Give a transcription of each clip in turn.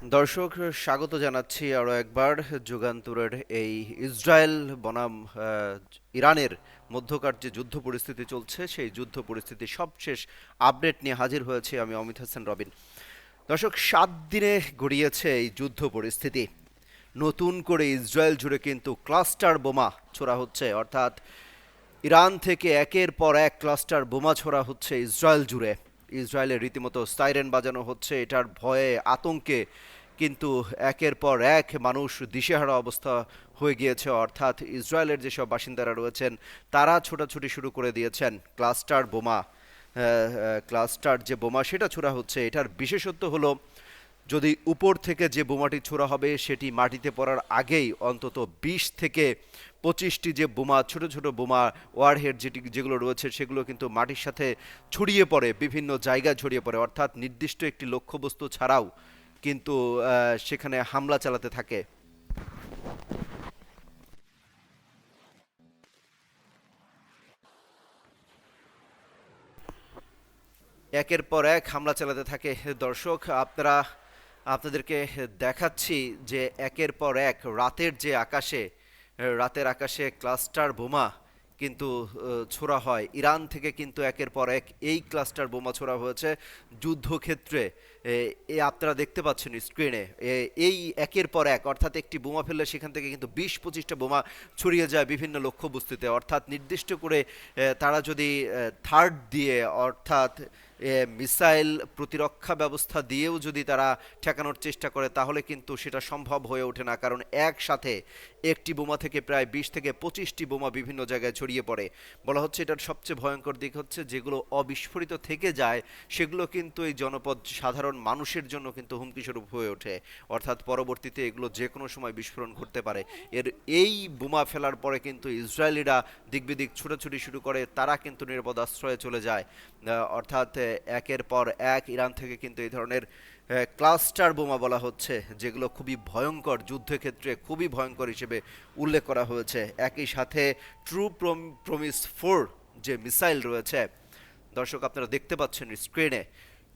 দর্শক, স্বাগত জানাচ্ছি আরও একবার যুগান্তরের এই ইসরায়েল বনাম ইরানের মধ্যকার যে যুদ্ধ পরিস্থিতি চলছে সেই যুদ্ধ পরিস্থিতির সবশেষ আপডেট নিয়ে হাজির হয়েছে আমি অমিত হাসান রবিন। দর্শক, 7 দিনে গড়িয়েছে এই যুদ্ধ পরিস্থিতি। নতুন করে ইসরায়েল জুড়ে কিন্তু ক্লাস্টার বোমা ছোড়া হচ্ছে, অর্থাৎ ইরান থেকে একের পর এক ক্লাস্টার বোমা ছোড়া হচ্ছে ইসরায়েল জুড়ে। ইসরায়েলের রীতিমতো সাইরেন বাজানো হচ্ছে, এটার ভয়ে আতঙ্কে কিন্তু একের পর এক মানুষ দিশেহারা অবস্থা হয়ে গিয়েছে। অর্থাৎ ইসরায়েলের যেসব বাসিন্দারা রয়েছেন তারা ছোটাছুটি শুরু করে দিয়েছেন ক্লাস্টার বোমা। ক্লাস্টার যে বোমা সেটা ছোড়া হচ্ছে, এটার বিশেষত্ব হলো যদি উপর থেকে যে বোমাটি ছোড়া হবে সেটি মাটিতে পড়ার আগেই অন্তত 20 থেকে 25টি যে বোমা, ছোট ছোট বোমা ওয়ারহেড যেগুলো রয়েছে সেগুলো কিন্তু মাটির সাথে ছড়িয়ে পড়ে, বিভিন্ন জায়গায় ছড়িয়ে পড়ে, অর্থাৎ নির্দিষ্ট একটি লক্ষ্যবস্তু ছাড়াও কিন্তু সেখানে হামলা চালাতে থাকে। একের পর এক হামলা চালাতে থাকে। দর্শক, আপনাদেরকে দেখাচ্ছি যে একের পর এক রাতের আকাশে ক্লাস্টার বোমা কিন্তু ছোড়া হয় ইরান থেকে, কিন্তু একের পর এক এই ক্লাস্টার বোমা ছোড়া হয়েছে যুদ্ধক্ষেত্রে। আপনারা দেখতে পাচ্ছেন স্ক্রিনে, এই একের পর এক, অর্থাৎ একটি বোমা ফেললে সেখান থেকে কিন্তু 20-25টা বোমা ছড়িয়ে যায় বিভিন্ন লক্ষ্যবস্তুতে। অর্থাৎ নির্দিষ্ট করে তারা যদি থার্ড দিয়ে, অর্থাৎ মিসাইল প্রতিরক্ষা ব্যবস্থা দিয়েও যদি তারা ঠেকানোর চেষ্টা করে তাহলে কিন্তু সেটা সম্ভব হয়ে ওঠে না, কারণ একসাথে একটি বোমা থেকে প্রায় 20 থেকে 25টি বোমা বিভিন্ন জায়গায় ছড়িয়ে পড়ে। বলা হচ্ছে এটার সবচেয়ে ভয়ঙ্কর দিক হচ্ছে যেগুলো অবিস্ফোরিত থেকে যায় সেগুলো কিন্তু এই জনপদ সাধারণ মানুষের জন্য কিন্তু হুমকিস্বরূপ হয়ে ওঠে, অর্থাৎ পরবর্তীতে এগুলো যে কোনো সময় বিস্ফোরণ ঘটতে পারে। এই বোমা ফেলার পরে কিন্তু ইসরায়েলিরা দিকবিদিক ছুটাছুটি শুরু করে, তারা কিন্তু নিরাপদ আশ্রয়ে চলে যায়। অর্থাৎ একের পর এক ইরান থেকে কিন্তু এই ধরনের ক্লাস্টার বোমা বলা হচ্ছে, যেগুলো খুবই ভয়ঙ্কর, যুদ্ধক্ষেত্রে খুবই ভয়ঙ্কর হিসেবে উল্লেখ করা হয়েছে। একই সাথে ট্রু প্রমিস 4 যে মিসাইল রয়েছে, দর্শক আপনারা দেখতে পাচ্ছেন স্ক্রিনে,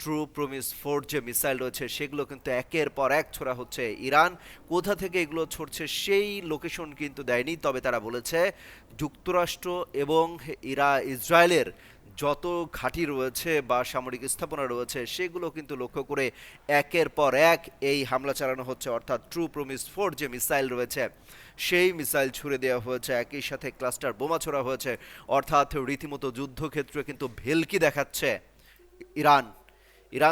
ট্রু প্রমিস 4 যে মিসাইল রয়েছে সেগুলো কিন্তু একের পর এক ছোড়া হচ্ছে। ইরান কোথা থেকে এগুলো ছড়ছে সেই লোকেশন কিন্তু দেয়নি, তবে তারা বলেছে যুক্তরাষ্ট্র এবং ইসরায়েলের যত ঘাঁটি রয়েছে বা সামরিক স্থাপনা রয়েছে সেগুলো কিন্তু লক্ষ্য করে একের পর এক এই হামলা চালানো হচ্ছে। অর্থাৎ ট্রু প্রমিস 4 যে মিসাইল রয়েছে সেই মিসাইল ছুড়ে দেওয়া হয়েছে, একই সাথে ক্লাস্টার বোমা ছোড়া হয়েছে। অর্থাৎ রীতিমতো যুদ্ধক্ষেত্রে কিন্তু ভেলকি দেখাচ্ছে ইরান।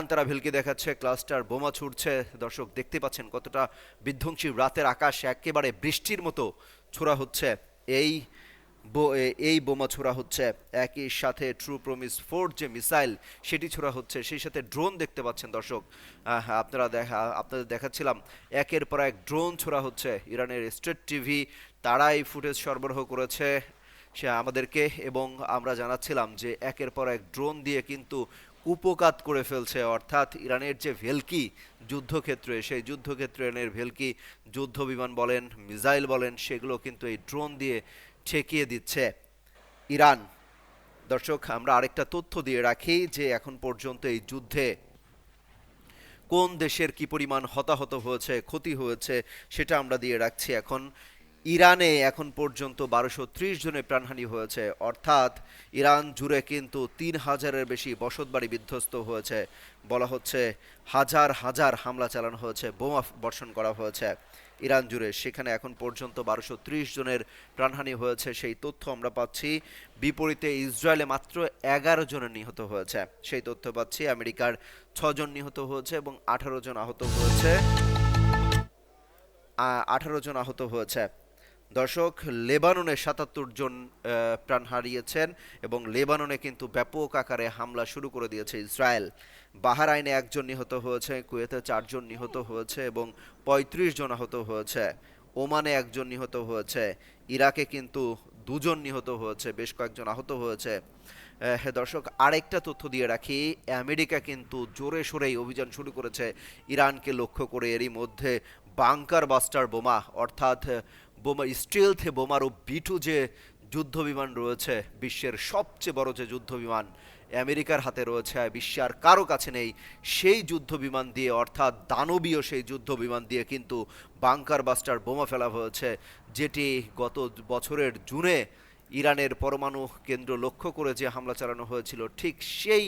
তারা ভেলকি দেখাচ্ছে, ক্লাস্টার বোমা ছুটছে। দর্শক দেখতে পাচ্ছেন কতটা বিধ্বংসী, রাতের আকাশ একেবারে বৃষ্টির মতো ছোড়া হচ্ছে এই এই বোমা ছোড়া হচ্ছে। একই সাথে ট্রু প্রমিস 4 যে মিসাইল সেটি ছোড়া হচ্ছে, সেই সাথে ড্রোন দেখতে পাচ্ছেন দর্শক। আপনাদের দেখাচ্ছিলাম একের পর এক ড্রোন ছোড়া হচ্ছে। ইরানের স্টেট টিভি তারা এই ফুটেজ সরবরাহ করেছে সে আমাদেরকে, এবং আমরা জানাচ্ছিলাম যে একের পর এক ড্রোন দিয়ে কিন্তু কুপকাত করে ফেলছে। অর্থাৎ ইরানের যে ভেলকি যুদ্ধক্ষেত্রে, সেই যুদ্ধক্ষেত্রে ইরানের ভেলকি, যুদ্ধ বিমান বলেন, মিসাইল বলেন, সেগুলো কিন্তু এই ড্রোন দিয়ে ঠেকিয়ে দিচ্ছে ইরান। দর্শক, আমরা আরেকটা তথ্য দিয়ে রাখি যে এখন পর্যন্ত এই যুদ্ধে কোন দেশের কি পরিমাণ হতাহত হয়েছে, ক্ষতি হয়েছে, সেটা আমরা দিয়ে রাখছি। এখন ইরানে এখন পর্যন্ত 1230 জনের প্রাণহানি হয়েছে, অর্থাৎ ইরান জুড়ে কিন্তু 3000-এর বেশি বসতবাড়ি বিধ্বস্ত হয়েছে। বলা হচ্ছে হাজার হাজার হামলা চালানো হয়েছে, বোমা বর্ষণ করা হয়েছে ইরান জুড়ে, সেখানে এখন পর্যন্ত 1230 জনের প্রাণহানি হয়েছে সেই তথ্য আমরা পাচ্ছি। বিপরীতে ইসরায়েলে মাত্র 11 জনের নিহত হয়েছে সেই তথ্য পাচ্ছি। আমেরিকার 6 জন নিহত হয়েছে এবং 18 জন আহত হয়েছে। 18 জন আহত হয়েছে। দর্শক, লেবাননে 77 জন প্রাণ হারিয়েছেন এবং লেবাননে কিন্তু ব্যাপক আকারে হামলা শুরু করে দিয়েছে ইসরায়েল। বাহরাইনে 1 জন নিহত হয়েছে, কুয়েতে 4 জন নিহত হয়েছে এবং 35 জন আহত হয়েছে। ওমানে 1 জন নিহত হয়েছে। ইরাকে কিন্তু 2 জন নিহত হয়েছে, বেশ কয়েকজন আহত হয়েছে। হ্যাঁ দর্শক, আরেকটা তথ্য দিয়ে রাখি, আমেরিকা কিন্তু জোরে সোরেই অভিযান শুরু করেছে ইরানকে লক্ষ্য করে। এরই মধ্যে বাংকার বাস্টার বোমা, অর্থাৎ বোমা স্টিলথ বোমারু B2 যে যুদ্ধ বিমান রয়েছে, বিশ্বের সবচেয়ে বড় যে যুদ্ধ বিমান, আমেরিকার হাতে রয়েছে, বিশ্বের কারো কাছে নেই, সেই যুদ্ধ বিমান দিয়ে, অর্থাৎ দানবীয় সেই যুদ্ধ বিমান দিয়ে কিন্তু বাংকার বাস্টার বোমা ফেলা হয়েছে, যেটি গত বছরের জুনে ইরানের পরমাণু কেন্দ্র লক্ষ্য করে যে হামলা চালানো হয়েছিল, ঠিক সেই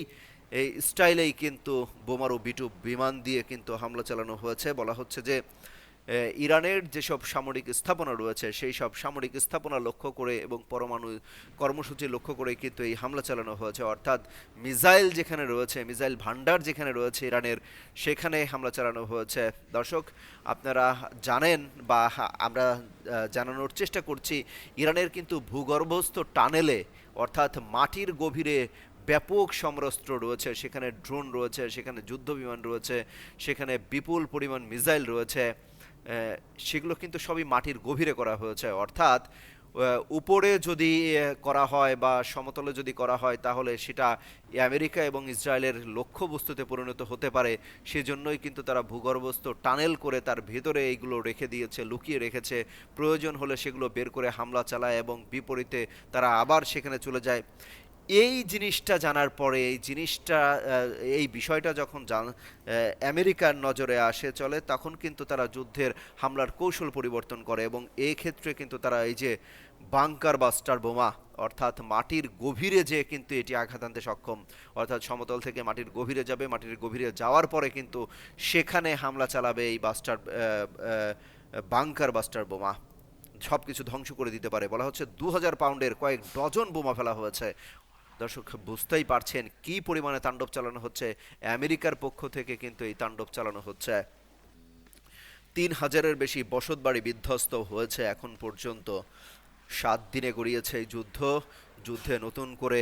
এই স্টাইলেই কিন্তু বোমারু বিটু বিমান দিয়ে কিন্তু হামলা চালানো হয়েছে। বলা হচ্ছে যে ইরানের যেসব সামরিক স্থাপনা রয়েছে সেই সব সামরিক স্থাপনা লক্ষ্য করে এবং পরমাণু কর্মসূচি লক্ষ্য করে কিন্তু এই হামলা চালানো হয়েছে, অর্থাৎ মিসাইল যেখানে রয়েছে, মিসাইল ভান্ডার যেখানে রয়েছে ইরানের, সেখানে হামলা চালানো হয়েছে। দর্শক, আপনারা জানেন বা আমরা জানানোর চেষ্টা করছি, ইরানের কিন্তু ভূগর্ভস্থ টানেলে, অর্থাৎ মাটির গভীরে ব্যাপক সমরাস্ত্র রয়েছে, সেখানে ড্রোন রয়েছে, সেখানে যুদ্ধ বিমান রয়েছে, সেখানে বিপুল পরিমাণ মিসাইল রয়েছে। সেগুলো কিন্তু সবই মাটির গভীরে করা হয়েছে, অর্থাৎ উপরে যদি করা হয় বা সমতলে যদি করা হয় তাহলে সেটা আমেরিকা এবং ইসরায়েলের লক্ষ্যবস্তুতে পরিণত হতে পারে। সেজন্যই কিন্তু তারা ভূগর্ভস্থ টানেল করে তার ভেতরে এইগুলো রেখে দিয়েছে, লুকিয়ে রেখেছে, প্রয়োজন হলে সেগুলো বের করে হামলা চালায় এবং বিপরীতে তারা আবার সেখানে চলে যায়। এই জিনিসটা জানার পরে, এই জিনিসটা এই বিষয়টা যখন আমেরিকার নজরে আসে চলে, তখন কিন্তু তারা যুদ্ধের হামলার কৌশল পরিবর্তন করে এবং এই ক্ষেত্রে কিন্তু তারা এই যে বাংকার বাস্টার বোমা, অর্থাৎ মাটির গভীরে যে কিন্তু এটি আঘাত আনতে সক্ষম, অর্থাৎ সমতল থেকে মাটির গভীরে যাবে, মাটির গভীরে যাওয়ার পরে কিন্তু সেখানে হামলা চালাবে এই বাংকার বাস্টার বোমা, সব কিছু ধ্বংস করে দিতে পারে। বলা হচ্ছে 2000 পাউন্ডের কয়েক ডজন বোমা ফেলা হয়েছে। দর্শক, বুঝতেই পারছেন কি পরিমাণে তাণ্ডব চালানো হচ্ছে। আমেরিকার পক্ষ থেকে কিন্তু এই তাণ্ডব চালানো হচ্ছে। 3000-এর বেশি বসতবাড়ি বিধ্বস্ত হয়েছে এখন পর্যন্ত। 7 দিনে গড়িয়েছে এই যুদ্ধ। যুদ্ধে নতুন করে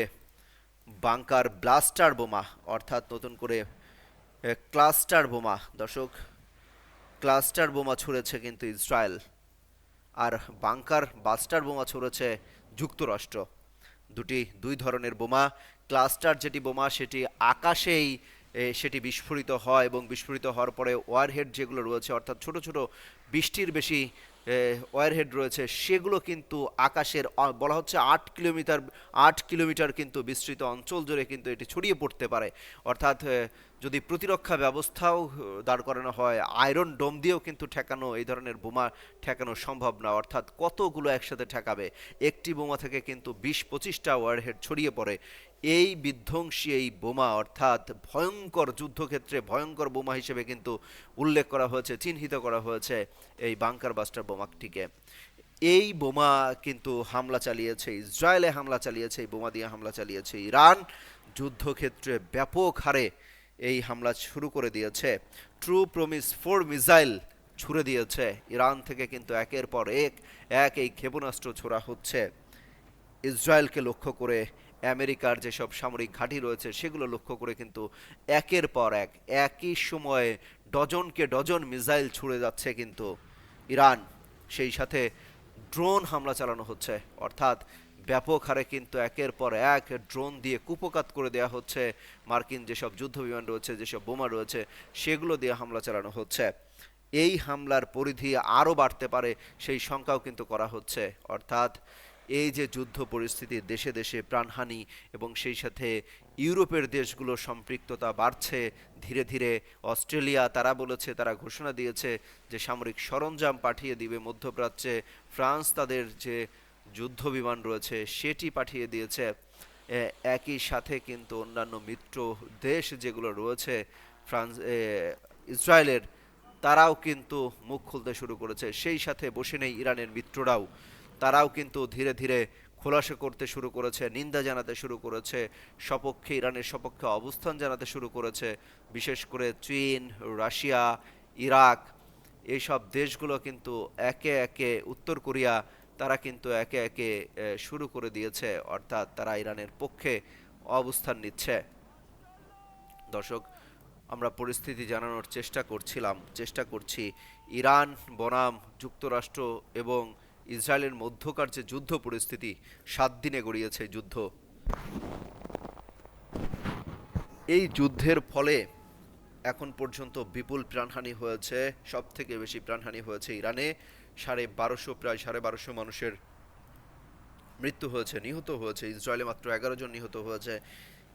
বাংকার ব্লাস্টার বোমা, অর্থাৎ নতুন করে ক্লাস্টার বোমা, দর্শক, ক্লাস্টার বোমা ছুড়েছে কিন্তু ইসরায়েল, আর বাংকার বাস্টার বোমা ছুড়েছে যুক্তরাষ্ট্র। দুই ধরনের বোমা। ক্লাস্টার যেটি বোমা সেটি আকাশেই সেটি বিস্ফোরিত হয় এবং বিস্ফোরিত হওয়ার পরে ওয়ারহেড যেগুলো রয়েছে, অর্থাৎ ছোট ছোট 20টির বেশি ওয়ারহেড রয়েছে, সেগুলো কিন্তু আকাশের বলা হচ্ছে 8 কিলোমিটার কিন্তু বিস্তৃত অঞ্চল জুড়ে কিন্তু এটি ছড়িয়ে পড়তে পারে। অর্থাৎ যদি প্রতিরক্ষা ব্যবস্থাও দাঁড় করানো হয়, আয়রন ডোম দিয়েও কিন্তু ঠেকানো, এই ধরনের বোমা ঠেকানো সম্ভব না। অর্থাৎ কতগুলো একসাথে ঠেকাবে? একটি বোমা থেকে কিন্তু 20-25টা ওয়ারহেড ছড়িয়ে পড়ে। এই বিধ্বংসী এই বোমা, অর্থাৎ ভয়ঙ্কর যুদ্ধক্ষেত্রে ভয়ঙ্কর বোমা হিসেবে কিন্তু উল্লেখ করা হয়েছে, চিহ্নিত করা হয়েছে এই বাংকার বাস্টার বোমাটিকে। এই বোমা কিন্তু হামলা চালিয়েছে ইসরায়েলে, হামলা চালিয়েছে, এই বোমা দিয়ে হামলা চালিয়েছে ইরান। যুদ্ধক্ষেত্রে ব্যাপক হারে এই হামলা শুরু করে দিয়েছে। ট্রু প্রমিস 4 মিসাইল ছুড়ে দিয়েছে ইরান থেকে, কিন্তু একের পর এক এই ক্ষেপণাস্ত্র ছোড়া হচ্ছে ইসরায়েলকে লক্ষ্য করে। আমেরিকার যেসব সামরিক ঘাঁটি রয়েছে সেগুলো লক্ষ্য করে কিন্তু একের পর এক একই সময়ে ডজনকে ডজন মিসাইল ছুড়ে যাচ্ছে কিন্তু ইরান। সেই সাথে ড্রোন হামলা চালানো হচ্ছে, অর্থাৎ ব্যাপক হারে কিন্তু একের পর এক ড্রোন দিয়ে কুপকাত করে দেওয়া হচ্ছে মার্কিন যেসব যুদ্ধ বিমান রয়েছে, যেসব বোমা রয়েছে, সেগুলো দিয়ে হামলা চালানো হচ্ছে। এই হামলার পরিধি আরও বাড়তে পারে সেই শঙ্কাও কিন্তু করা হচ্ছে। অর্থাৎ এই যে যুদ্ধ পরিস্থিতি, দেশে দেশে প্রাণহানি এবং সেই সাথে ইউরোপের দেশগুলোর সম্পৃক্ততা বাড়ছে ধীরে ধীরে। অস্ট্রেলিয়া তারা বলেছে, তারা ঘোষণা দিয়েছে যে সামরিক সরঞ্জাম পাঠিয়ে দিবে মধ্যপ্রাচ্যে। ফ্রান্স তাদের যে যুদ্ধ বিমান রয়েছে সেটি পাঠিয়ে দিয়েছে। একই সাথে কিন্তু অন্যান্য মিত্র দেশ যেগুলো রয়েছে ফ্রান্স, ইসরায়েলের, তারাও কিন্তু মুখ খুলতে শুরু করেছে। সেই সাথে বসে নেই ইরানের মিত্ররাও, তারাও কিন্তু ধীরে ধীরে খোলাসা করতে শুরু করেছে, নিন্দা জানাতে শুরু করেছে, সপক্ষে ইরানের সপক্ষে অবস্থান জানাতে শুরু করেছে। বিশেষ করে চীন, রাশিয়া, ইরাক, এইসব দেশগুলো কিন্তু একে একে, উত্তর কোরিয়া, তারা কিন্তু একে একে শুরু করে দিয়েছে, অর্থাৎ তারা ইরানের পক্ষে অবস্থান নিচ্ছে। দর্শক, আমরা পরিস্থিতি জানানোর চেষ্টা করছি ইরান বনাম যুক্তরাষ্ট্র এবং ইসরায়েলের মধ্যকার যে যুদ্ধ পরিস্থিতি, 7 দিনে গড়িয়েছে যুদ্ধ। এই যুদ্ধের ফলে এখন পর্যন্ত বিপুল প্রাণহানি হয়েছে। সব থেকে বেশি প্রাণহানি হয়েছে ইরানে। প্রায় 1250 মানুষের মৃত্যু হয়েছে, নিহত হয়েছে। ইসরায়েলে মাত্র 11 জন নিহত হয়েছে।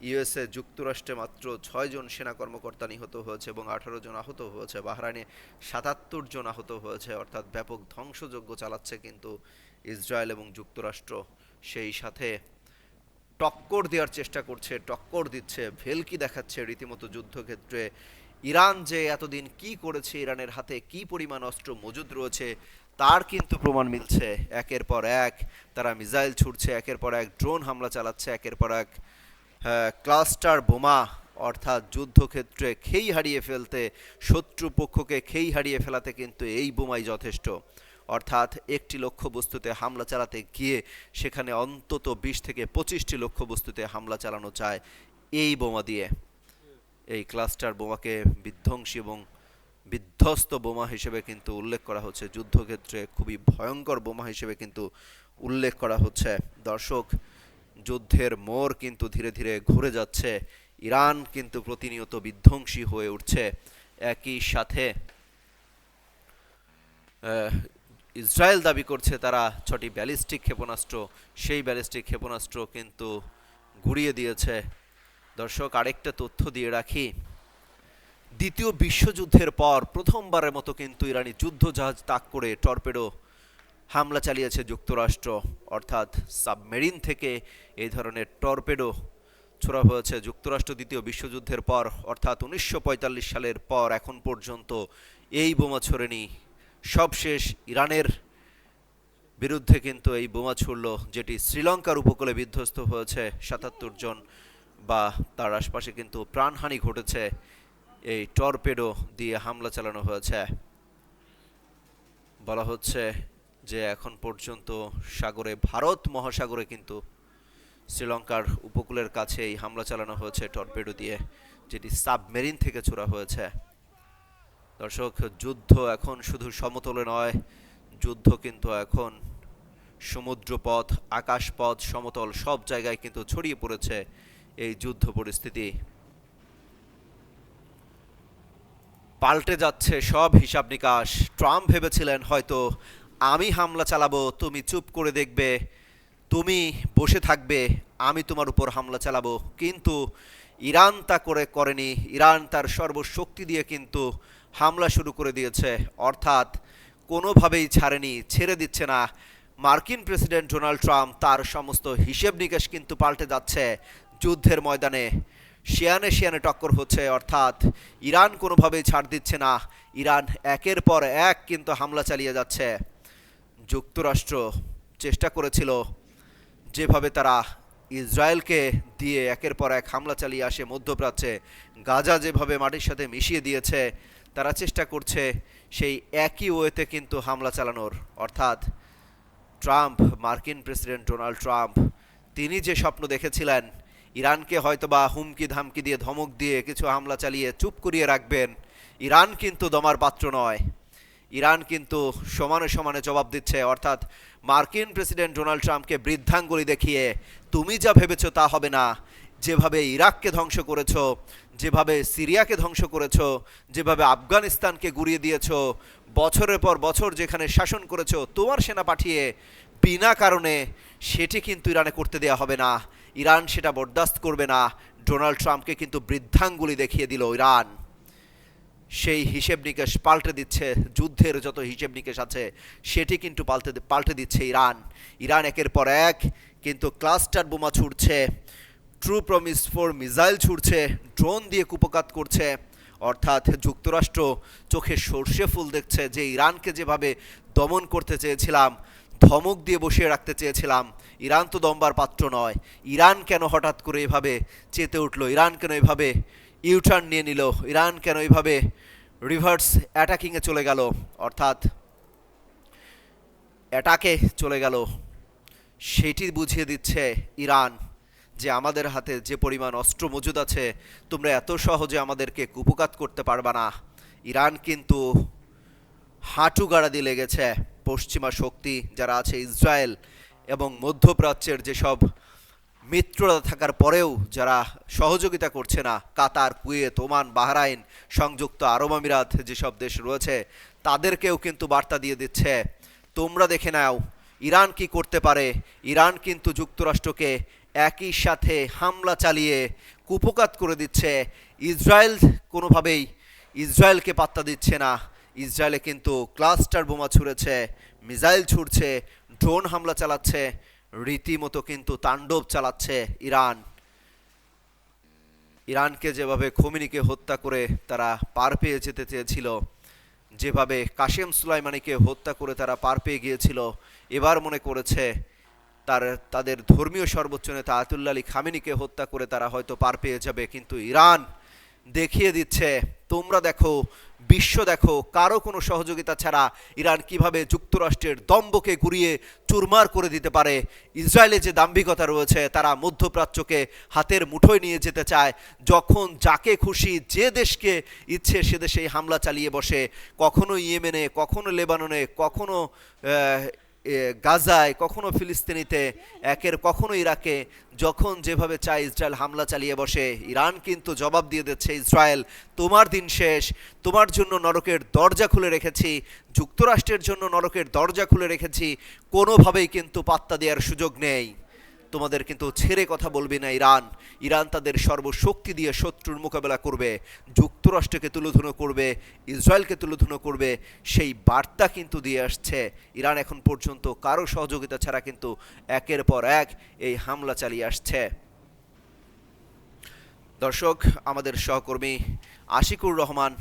ইউএসএ যুক্তরাষ্ট্রে মাত্র 6 জন সেনা কর্মকর্তা নিহত হয়েছে এবং 18 জন আহত হয়েছে। বাহরাইনে 77 জন আহত হয়েছে। অর্থাৎ ব্যাপক ধ্বংসযজ্ঞ চালাচ্ছে কিন্তু ইসরায়েল এবং যুক্তরাষ্ট্র। সেই সাথে টক্কর দেওয়ার চেষ্টা করছে, টক্কর দিচ্ছে, ভেলকি দেখাচ্ছে রীতিমতো যুদ্ধক্ষেত্রে। ইরান যে এতদিন কি করেছে, ইরানের হাতে কি পরিমাণ অস্ত্র মজুদ রয়েছে তার কিন্তু প্রমাণ মিলছে। একের পর এক তারা মিসাইল ছুড়ছে, একের পর এক ড্রোন হামলা চালাচ্ছে, একের পর এক ক্লাস্টার বোমা, অর্থাৎ যুদ্ধক্ষেত্রে খেই হারিয়ে ফেলতে, শত্রুপক্ষকে খেই হারিয়ে ফেলাতে কিন্তু এই বোমাই যথেষ্ট। অর্থাৎ একটি লক্ষ্যবস্তুতে হামলা চালাতে গিয়ে সেখানে অন্তত 20 থেকে 25টি লক্ষ্যবস্তুতে হামলা চালানো যায় এই বোমা দিয়ে। এই ক্লাস্টার বোমাকে বিধ্বংসী এবং বিধ্বস্ত বোমা হিসেবে কিন্তু উল্লেখ করা হচ্ছে, যুদ্ধক্ষেত্রে খুবই ভয়ঙ্কর বোমা হিসেবে কিন্তু উল্লেখ করা হচ্ছে। দর্শক, যুদ্ধের মোড় কিন্তু ধীরে ধীরে ঘুরে যাচ্ছে। ইরান কিন্তু প্রতিনিয়ত বিধ্বংসী হয়ে উঠছে। একই সাথে ইসরায়েল দাবি করছে তারা 6টি ব্যালিস্টিক ক্ষেপণাস্ত্র, সেই ব্যালিস্টিক ক্ষেপণাস্ত্র কিন্তু গুড়িয়ে দিয়েছে। দর্শক, আরেকটা তথ্য দিয়ে রাখি, দ্বিতীয় বিশ্বযুদ্ধের পর প্রথমবারের মতো কিন্তু ইরানি যুদ্ধজাহাজ তাক করে টর্পেডো হামলা চালিয়েছে যুক্তরাষ্ট্র। অর্থাৎ সাবমেরিন থেকে এই ধরনের টর্পেডো ছোড়া হয়েছে যুক্তরাষ্ট্র দ্বিতীয় বিশ্বযুদ্ধের পর, অর্থাৎ 1945 সালের পর এখন পর্যন্ত এই বোমা ছোড়েনি। সবশেষ ইরানের বিরুদ্ধে কিন্তু এই বোমা ছুড়ল, যেটি শ্রীলঙ্কার উপকূলে বিধ্বস্ত হয়েছে। 77 জন বা তার আশপাশে কিন্তু প্রাণহানি ঘটেছে। এই টর্পেডো দিয়ে হামলা চালানো হয়েছে। বলা হচ্ছে যে এখন পর্যন্ত সাগরে, ভারত মহাসাগরে কিন্তু শ্রীলঙ্কার উপকূলের কাছে এই হামলা চালানো হয়েছে টর্পেডো দিয়ে, যেটি সাবমেরিন থেকে ছোড়া হয়েছে। দর্শক, যুদ্ধ এখন শুধু সমতলে নয়, যুদ্ধ কিন্তু এখন সমুদ্রপথ, আকাশপথ, সমতল সব জায়গায় কিন্তু ছড়িয়ে পড়েছে এই যুদ্ধ পরিস্থিতি। পাল্টে যাচ্ছে সব হিসাব নিকাশ। ট্রাম্প ভেবেছিলেন হয়তো আমি হামলা চালাবো, তুমি চুপ করে দেখবে, তুমি বসে থাকবে, আমি তোমার উপর হামলা চালাবো। কিন্তু ইরান তা করেনি। ইরান তার সর্বশক্তি দিয়ে কিন্তু হামলা শুরু করে দিয়েছে। অর্থাৎ কোনোভাবেই ছাড়েনি, ছেড়ে দিচ্ছে না। মার্কিন প্রেসিডেন্ট ডোনাল্ড ট্রাম্প তার সমস্ত হিসেব নিকেশ কিন্তু পাল্টে যাচ্ছে যুদ্ধের ময়দানে। শিয়ানে শিয়ানে টক্কর হচ্ছে। অর্থাৎ ইরান কোনোভাবেই ছাড় দিচ্ছে না। ইরান একের পর এক কিন্তু হামলা চালিয়ে যাচ্ছে। যুক্তরাষ্ট্র চেষ্টা করেছিল, যেভাবে তারা ইসরায়েলকে দিয়ে একের পর এক হামলা চালিয়ে আসে মধ্যপ্রাচ্যে, গাজা যেভাবে মাটির সাথে মিশিয়ে দিয়েছে, তারা চেষ্টা করছে সেই একই ওয়েতে কিন্তু হামলা চালানোর। অর্থাৎ ট্রাম্প, মার্কিন প্রেসিডেন্ট ডোনাল্ড ট্রাম্প, তিনি যে স্বপ্ন দেখেছিলেন ইরানকে হয়তোবা হুমকি ধামকি দিয়ে, ধমক দিয়ে কিছু হামলা চালিয়ে চুপ করিয়ে রাখবেন, ইরান কিন্তু দমার পাত্র নয়। ইরান কিন্তু সমানে সমানে জবাব দিচ্ছে। অর্থাৎ মার্কিন প্রেসিডেন্ট ডোনাল্ড ট্রাম্পকে বৃদ্ধাঙ্গুলি দেখিয়ে, তুমি যা ভেবেছো তা হবে না, যেভাবে ইরাককে ধ্বংস করেছো, যেভাবে সিরিয়াকে ধ্বংস করেছো, যেভাবে আফগানিস্তানকে গুড়িয়ে দিয়েছো, বছরের পর বছর যেখানে শাসন করেছো তোমার সেনা পাঠিয়ে বিনা কারণে, সেটি কিন্তু ইরানে করতে দেওয়া হবে না। ইরান সেটা বরদাস্ত করবে না। ডোনাল্ড ট্রাম্পকে কিন্তু বৃদ্ধাঙ্গুলি দেখিয়ে দিল ইরান। সেই হিসেব নিকেশ পাল্টে দিচ্ছে, যুদ্ধের যত হিসেব নিকেশ আছে সেটি কিন্তু পাল্টে দিচ্ছে ইরান। ইরান একের পর এক কিন্তু ক্লাস্টার বোমা ছুড়ছে, ট্রু প্রমিস 4 মিসাইল ছুড়ছে, ড্রোন দিয়ে কুপকাত করছে। অর্থাৎ যুক্তরাষ্ট্র চোখে সর্ষে ফুল দেখছে যে ইরানকে যেভাবে দমন করতে চেয়েছিলাম, ধমক দিয়ে বসিয়ে রাখতে চেয়েছিলাম, ইরান তো দমবার পাত্র নয়। ইরান কেন হঠাৎ করে এভাবে চেতে উঠলো? ইরান কেন এভাবে ইউটার্ন নিয়ে নিল? ইরান কেন এইভাবে রিভার্স অ্যাটাকিংয়ে চলে গেল? অর্থাৎ অ্যাটাকে চলে গেল। সেটি বুঝিয়ে দিচ্ছে ইরান যে আমাদের হাতে যে পরিমাণ অস্ত্র মজুদ আছে, তোমরা এত সহজে আমাদেরকে কুপকাত করতে পারবা না। ইরান কিন্তু হাঁটু গাড়া দিয়ে লেগেছে। পশ্চিমা শক্তি যারা আছে, ইসরায়েল এবং মধ্যপ্রাচ্যের যেসব মিত্রতা থাকার পরেও যারা সহযোগিতা করছে না, কাতার, কুয়েত, ওমান, বাহরাইন, সংযুক্ত আরব আমিরাত যেসব দেশ রয়েছে, তাদেরকেও কিন্তু বার্তা দিয়ে দিচ্ছে, তোমরা দেখে নাও ইরান কি করতে পারে। ইরান কিন্তু যুক্তরাষ্ট্রকে একই সাথে হামলা চালিয়ে কুপকাত করে দিচ্ছে। ইসরায়েল কোনোভাবেই ইসরায়েলকে পাত্তা দিচ্ছে না। ইসরায়েলে কিন্তু ক্লাস্টার বোমা ছুঁড়েছে, মিসাইল ছুড়ছে, ড্রোন হামলা চালাচ্ছে, রীতিমতো কিন্তু তাণ্ডব চালাচ্ছে ইরান। ইরানকে যেভাবে খোমেনিকে হত্যা করে তারা পার পেয়ে যেতে চেয়েছিল, যেভাবে কাশেম সুলাইমানিকে হত্যা করে তারা পার পেয়ে গিয়েছিল, এবার মনে করেছে তাদের ধর্মীয় সর্বোচ্চ নেতা আয়াতুল্লাহ আলী খামেনিকে হত্যা করে তারা হয়তো পার পেয়ে যাবে। কিন্তু ইরান দেখিয়ে দিচ্ছে, তোমরা দেখো, বিশ্ব দেখো, কারো কোনো সহযোগিতা ছাড়া ইরান কিভাবে যুক্তরাষ্ট্রের দম্ভকে ঘুরিয়ে চুরমার করে দিতে পারে। ইসরায়েলে যে দাম্ভিকতা রয়েছে, তারা মধ্যপ্রাচ্যকে হাতের মুঠোয় নিয়ে যেতে চায়। যখন যাকে খুশি যে দেশকে ইচ্ছে সে দেশেই হামলা চালিয়ে বসে, কখনো ইয়েমেনে, কখনো লেবাননে, কখনো গাজায়, কখনো ফিলিস্তিনিতে, কখনো ইরাকে, যখন যেভাবে চায় ইসরায়েল হামলা চালিয়ে বসে। ইরান কিন্তু জবাব দিয়ে দিচ্ছে, ইসরায়েল তোমার দিন শেষ, তোমার জন্য নরকের দরজা খুলে রেখেছি, যুক্তরাষ্ট্রের জন্য নরকের দরজা খুলে রেখেছি, কোনোভাবেই কিন্তু পাত্তা দেওয়ার সুযোগ নেই। তোমাদের কিন্তু ছেড়ে কথা বলবে না ইরান। ইরান তাদের সর্বশক্তি দিয়ে শত্রুর মোকাবেলা করবে, যুক্তরাষ্ট্রকে তুলোধুনো করবে, ইসরায়েলকে তুলোধুনো করবে, সেই বার্তা কিন্তু দিয়ে আসছে। ইরান এখন পর্যন্ত কারো সহযোগিতা ছাড়া কিন্তু একের পর এক এই হামলা চালিয়ে আসছে। দর্শক, আমাদের সহকর্মী আশিকুর রহমান